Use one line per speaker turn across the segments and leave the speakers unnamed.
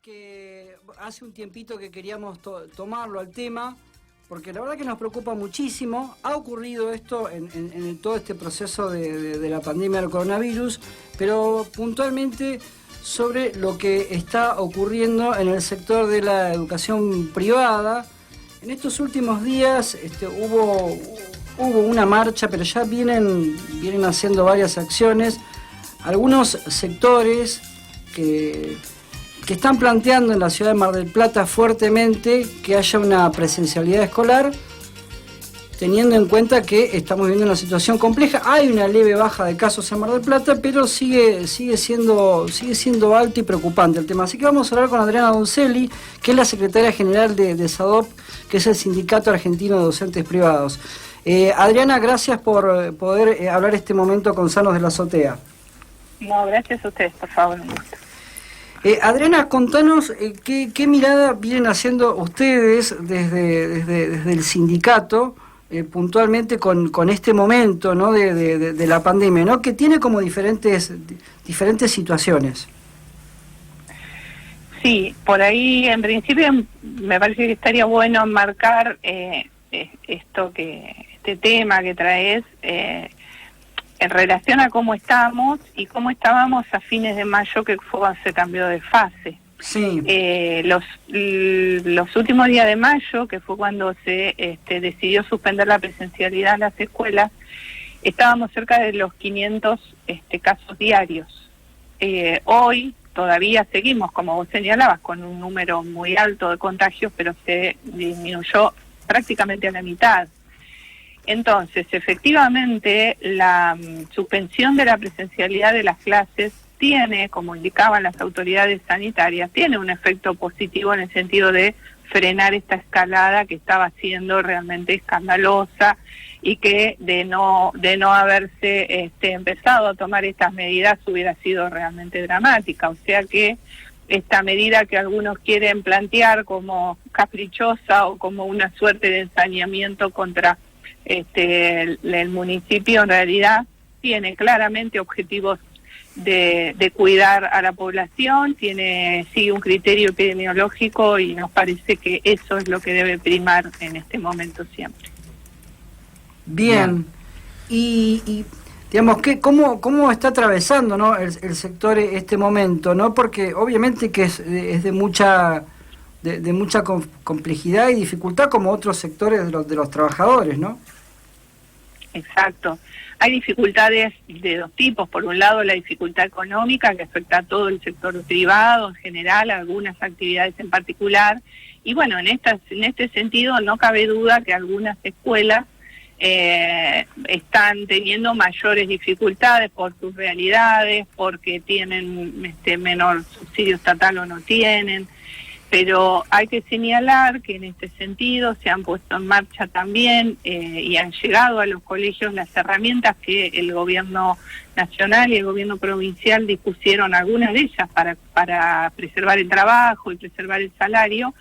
Que hace un tiempito que queríamos tomarlo al tema, porque la verdad que nos preocupa muchísimo. Ha ocurrido esto en todo este proceso de la pandemia del coronavirus, pero puntualmente sobre lo que está ocurriendo en el sector de la educación privada. En estos últimos días hubo una marcha, pero ya vienen haciendo varias acciones. Algunos sectores que están planteando en la ciudad de Mar del Plata fuertemente que haya una presencialidad escolar, teniendo en cuenta que estamos viviendo una situación compleja. Hay una leve baja de casos en Mar del Plata, pero sigue siendo alto y preocupante el tema. Así que vamos a hablar con Adriana Donzelli, que es la secretaria general de SADOP, que es el Sindicato Argentino de Docentes Privados. Adriana, gracias por poder hablar este momento con Sanos de la Azotea.
No, gracias a ustedes, por favor, un gusto.
Adriana, contanos qué mirada vienen haciendo ustedes desde el sindicato, puntualmente con este momento, ¿no?, de la pandemia, ¿no?, que tiene como diferentes situaciones.
Sí, por ahí en principio me parece que estaría bueno enmarcar este tema que traes en relación a cómo estamos y cómo estábamos a fines de mayo, que fue cuando se cambió de fase.
Sí.
Los últimos días de mayo, que fue cuando se decidió suspender la presencialidad en las escuelas, estábamos cerca de los 500 casos diarios. Hoy todavía seguimos, como vos señalabas, con un número muy alto de contagios, pero se disminuyó prácticamente a la mitad. Entonces, efectivamente, la suspensión de la presencialidad de las clases tiene, como indicaban las autoridades sanitarias, tiene un efecto positivo en el sentido de frenar esta escalada que estaba siendo realmente escandalosa y que de no haberse empezado a tomar estas medidas hubiera sido realmente dramática. O sea que esta medida que algunos quieren plantear como caprichosa o como una suerte de ensañamiento contra el municipio, en realidad tiene claramente objetivos de cuidar a la población, sigue un criterio epidemiológico y nos parece que eso es lo que debe primar en este momento siempre.
Bien. Y digamos, ¿cómo está atravesando, ¿no?, el sector este momento, ¿no? Porque obviamente que es de mucha complejidad y dificultad, como otros sectores de los trabajadores, ¿no?
Exacto. Hay dificultades de dos tipos. Por un lado, la dificultad económica, que afecta a todo el sector privado en general, a algunas actividades en particular. Y bueno, en este sentido no cabe duda que algunas escuelas están teniendo mayores dificultades por sus realidades, porque tienen menor subsidio estatal o no tienen. Pero hay que señalar que en este sentido se han puesto en marcha también y han llegado a los colegios las herramientas que el gobierno nacional y el gobierno provincial dispusieron, algunas de ellas para preservar el trabajo y preservar el salario,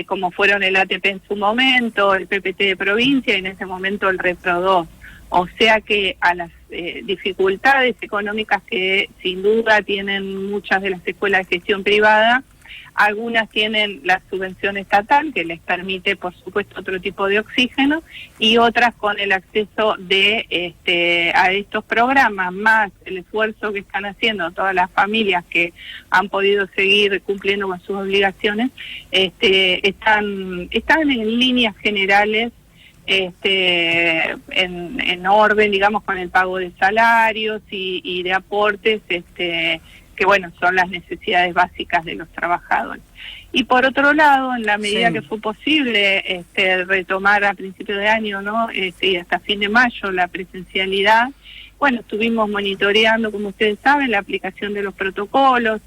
como fueron el ATP en su momento, el PPT de provincia y en ese momento el Repro 2. O sea que a las dificultades económicas que sin duda tienen muchas de las escuelas de gestión privada, algunas tienen la subvención estatal que les permite, por supuesto, otro tipo de oxígeno, y otras con el acceso a estos programas, más el esfuerzo que están haciendo todas las familias que han podido seguir cumpliendo con sus obligaciones, están en líneas generales en orden, digamos, con el pago de salarios y de aportes, que bueno, son las necesidades básicas de los trabajadores. Y por otro lado, en la medida
Sí.
que fue posible retomar a principio de año, ¿no?, y hasta fin de mayo la presencialidad, bueno, estuvimos monitoreando, como ustedes saben, la aplicación de los protocolos,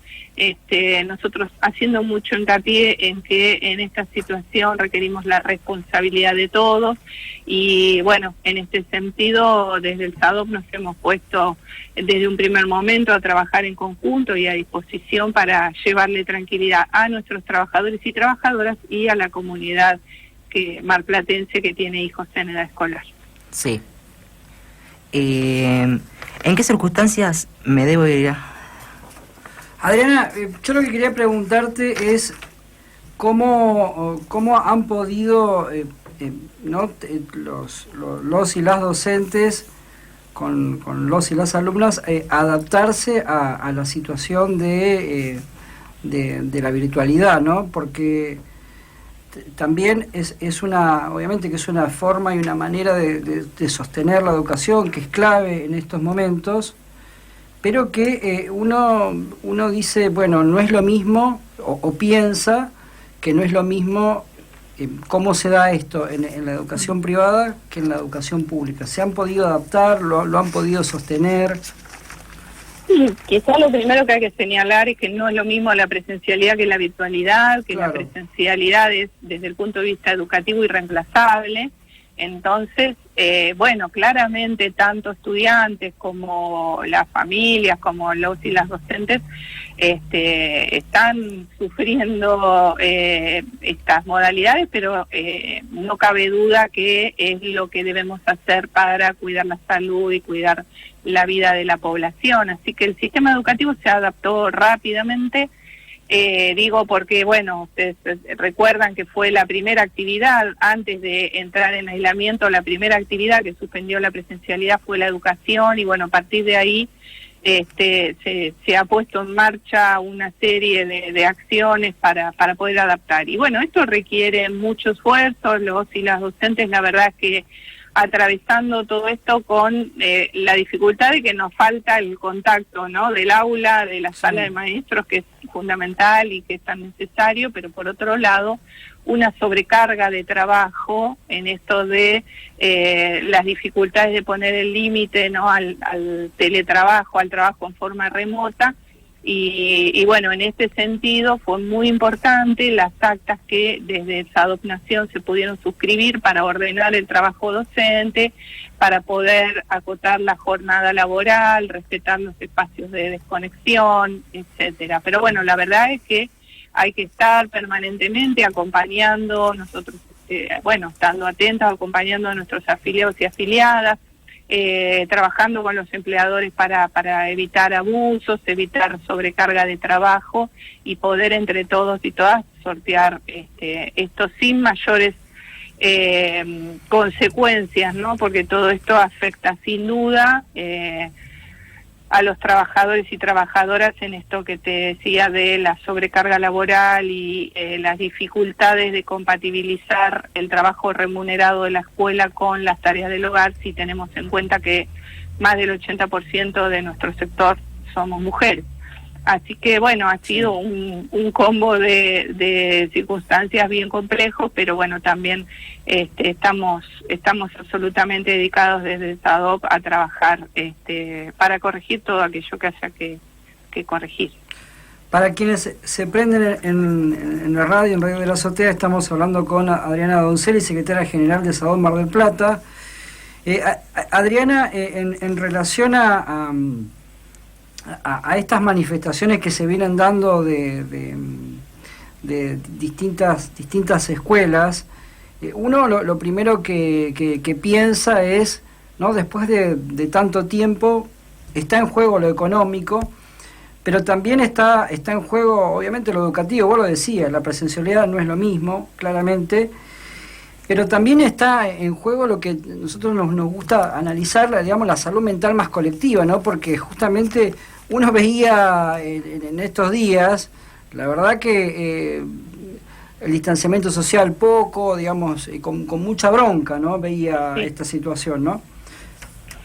nosotros haciendo mucho hincapié en que en esta situación requerimos la responsabilidad de todos y bueno, en este sentido desde el SADOP nos hemos puesto desde un primer momento a trabajar en conjunto y a disposición para llevarle tranquilidad a nuestros trabajadores y trabajadoras y a la comunidad marplatense que tiene hijos en edad escolar.
Sí. ¿En qué circunstancias me debo ir
Adriana, yo lo que quería preguntarte es cómo han podido ¿no? los y las docentes con los y las alumnas adaptarse a la situación de la virtualidad, ¿no? Porque también es una, obviamente que es una forma y una manera de sostener la educación que es clave en estos momentos, pero que uno dice, bueno, no es lo mismo, o piensa que no es lo mismo cómo se da esto en la educación privada que en la educación pública. ¿Se han podido adaptar? ¿Lo han podido sostener?
Sí, quizás lo primero que hay que señalar es que no es lo mismo la presencialidad que la virtualidad, que
Claro.
la presencialidad es desde el punto de vista educativo irreemplazable. Entonces, bueno, claramente tanto estudiantes como las familias, como los y las docentes, están sufriendo estas modalidades, pero no cabe duda que es lo que debemos hacer para cuidar la salud y cuidar la vida de la población. Así que el sistema educativo se adaptó rápidamente. Digo porque, bueno, ustedes recuerdan que fue la primera actividad, antes de entrar en aislamiento, la primera actividad que suspendió la presencialidad fue la educación, y bueno, a partir de ahí se ha puesto en marcha una serie de acciones para poder adaptar. Y bueno, esto requiere mucho esfuerzo, los y las docentes, la verdad es que atravesando todo esto con la dificultad de que nos falta el contacto, ¿no?, del aula, de la sala de maestros, que es fundamental y que es tan necesario, pero por otro lado, una sobrecarga de trabajo en esto de las dificultades de poner el límite, ¿no?, al teletrabajo, al trabajo en forma remota. Y bueno, en este sentido fue muy importante las actas que desde SADOP Nación se pudieron suscribir para ordenar el trabajo docente, para poder acotar la jornada laboral, respetar los espacios de desconexión, etcétera. Pero bueno, la verdad es que hay que estar permanentemente acompañando, nosotros, bueno, estando atentos, acompañando a nuestros afiliados y afiliadas, trabajando con los empleadores para evitar abusos, evitar sobrecarga de trabajo y poder entre todos y todas sortear esto sin mayores consecuencias, ¿no? Porque todo esto afecta sin duda a los trabajadores y trabajadoras en esto que te decía de la sobrecarga laboral y las dificultades de compatibilizar el trabajo remunerado de la escuela con las tareas del hogar, si tenemos en cuenta que más del 80% de nuestro sector somos mujeres. Así que bueno, ha sido un combo de circunstancias bien complejos, pero bueno, también estamos absolutamente dedicados desde el SADOP a trabajar para corregir todo aquello que haya que corregir.
Para quienes se prenden en la radio, en Radio de la Azotea, estamos hablando con Adriana Donzelli, secretaria general de SADOP Mar del Plata. Adriana, en relación a estas manifestaciones que se vienen dando de distintas escuelas, uno lo primero que piensa es, ¿no?, después de tanto tiempo, está en juego lo económico, pero también está en juego, obviamente, lo educativo. Vos lo decías, la presencialidad no es lo mismo, claramente, pero también está en juego lo que nosotros nos gusta analizar, digamos, la salud mental más colectiva, ¿no? Porque justamente uno veía en estos días, la verdad que el distanciamiento social poco, digamos, con mucha bronca, ¿no? Veía esta situación, ¿no?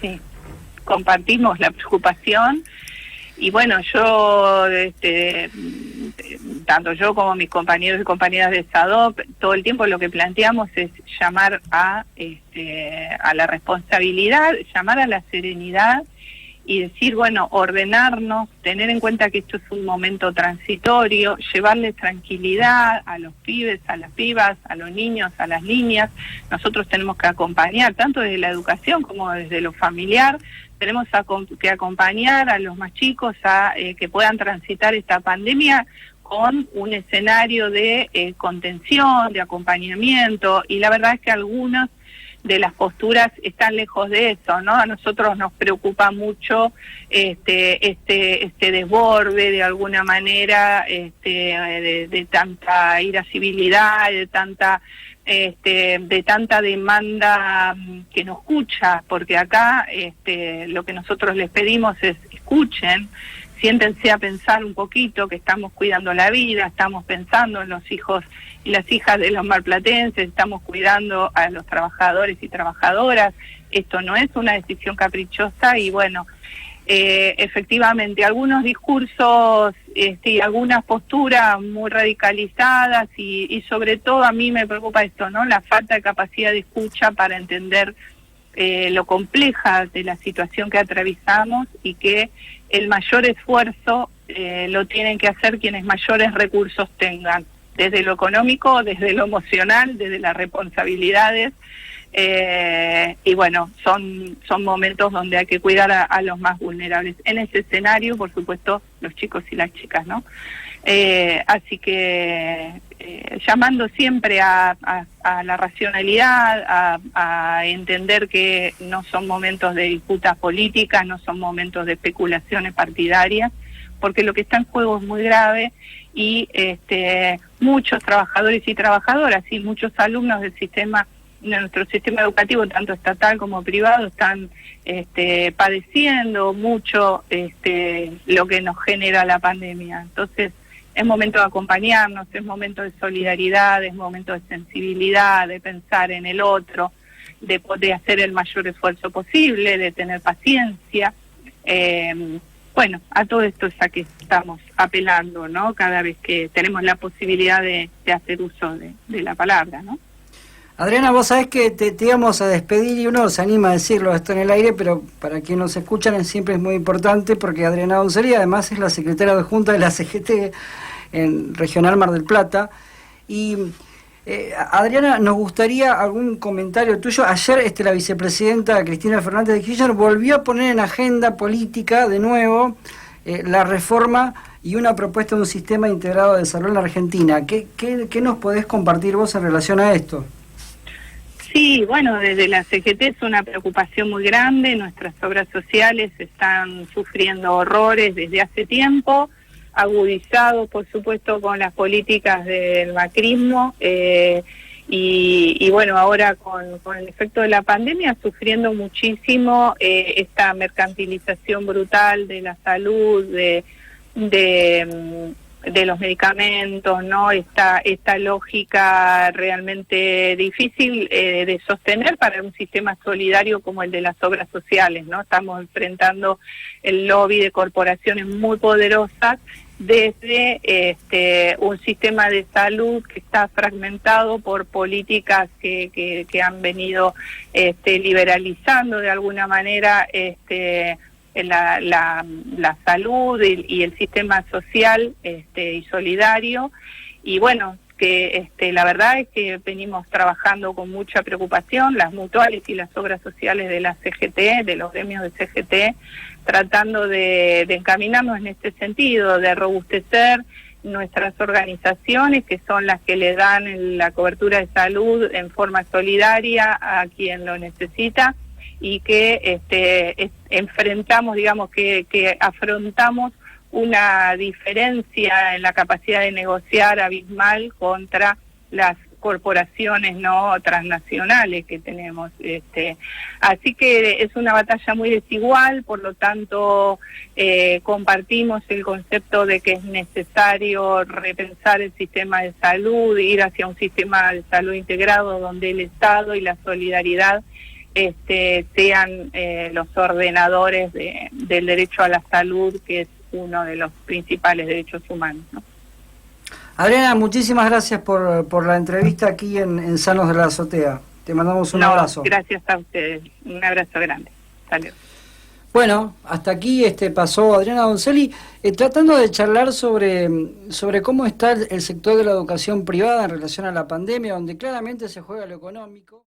Sí,
compartimos la preocupación. Y bueno, yo, tanto yo como mis compañeros y compañeras de SADOP, todo el tiempo lo que planteamos es llamar a la responsabilidad, llamar a la serenidad y decir, bueno, ordenarnos, tener en cuenta que esto es un momento transitorio, llevarles tranquilidad a los pibes, a las pibas, a los niños, a las niñas. Nosotros tenemos que acompañar, tanto desde la educación como desde lo familiar, tenemos que acompañar a los más chicos a que puedan transitar esta pandemia con un escenario de contención, de acompañamiento, y la verdad es que algunos las posturas están lejos de eso, ¿no? A nosotros nos preocupa mucho este desborde de alguna manera, de tanta irascibilidad, de tanta demanda que no escucha, porque acá lo que nosotros les pedimos es escuchen, siéntense a pensar un poquito que estamos cuidando la vida, estamos pensando en los hijos y las hijas de los marplatenses, estamos cuidando a los trabajadores y trabajadoras, esto no es una decisión caprichosa y bueno, efectivamente algunos discursos y algunas posturas muy radicalizadas y sobre todo a mí me preocupa esto, ¿no? La falta de capacidad de escucha para entender lo compleja de la situación que atravesamos y que el mayor esfuerzo lo tienen que hacer quienes mayores recursos tengan, desde lo económico, desde lo emocional, desde las responsabilidades, y bueno, son momentos donde hay que cuidar a los más vulnerables. En ese escenario, por supuesto, los chicos y las chicas, ¿no? Así que llamando siempre a la racionalidad, a entender que no son momentos de disputas políticas, no son momentos de especulaciones partidarias, porque lo que está en juego es muy grave y muchos trabajadores y trabajadoras y muchos alumnos de nuestro sistema educativo, tanto estatal como privado, están padeciendo mucho lo que nos genera la pandemia. Entonces, es momento de acompañarnos, es momento de solidaridad, es momento de sensibilidad, de pensar en el otro, de hacer el mayor esfuerzo posible, de tener paciencia. Bueno, a todo esto es a que estamos apelando, ¿no? Cada vez que tenemos la posibilidad de hacer uso de la palabra, ¿no?
Adriana, vos sabés que te íbamos a despedir y uno se anima a decirlo esto en el aire, pero para quienes nos escuchan siempre es muy importante porque Adriana Donzelli además es la secretaria adjunta de la CGT en Regional Mar del Plata. Y Adriana, nos gustaría algún comentario tuyo. Ayer la vicepresidenta Cristina Fernández de Kirchner volvió a poner en agenda política de nuevo la reforma y una propuesta de un sistema integrado de salud en la Argentina. ¿Qué nos podés compartir vos en relación a esto?
Sí, bueno, desde la CGT es una preocupación muy grande, nuestras obras sociales están sufriendo horrores desde hace tiempo, agudizados por supuesto con las políticas del macrismo y bueno, ahora con el efecto de la pandemia sufriendo muchísimo esta mercantilización brutal de la salud, de los medicamentos, ¿no? Esta lógica realmente difícil de sostener para un sistema solidario como el de las obras sociales, ¿no? Estamos enfrentando el lobby de corporaciones muy poderosas desde un sistema de salud que está fragmentado por políticas que han venido liberalizando de alguna manera la salud y el sistema social y solidario, y bueno, que la verdad es que venimos trabajando con mucha preocupación, las mutuales y las obras sociales de la CGT, de los gremios de CGT, tratando de encaminarnos en este sentido, de robustecer nuestras organizaciones, que son las que le dan la cobertura de salud en forma solidaria a quien lo necesita, y que enfrentamos, digamos, que afrontamos una diferencia en la capacidad de negociar abismal contra las corporaciones no transnacionales que tenemos. Así que es una batalla muy desigual, por lo tanto compartimos el concepto de que es necesario repensar el sistema de salud, ir hacia un sistema de salud integrado donde el Estado y la solidaridad sean los ordenadores del derecho a la salud, que es uno de los principales derechos humanos, ¿no?
Adriana, muchísimas gracias por la entrevista aquí en Sanos de la Azotea. Te mandamos un abrazo.
Gracias a ustedes, un abrazo grande. Saludos.
Bueno, hasta aquí pasó Adriana Donzelli tratando de charlar sobre cómo está el sector de la educación privada en relación a la pandemia, donde claramente se juega lo económico.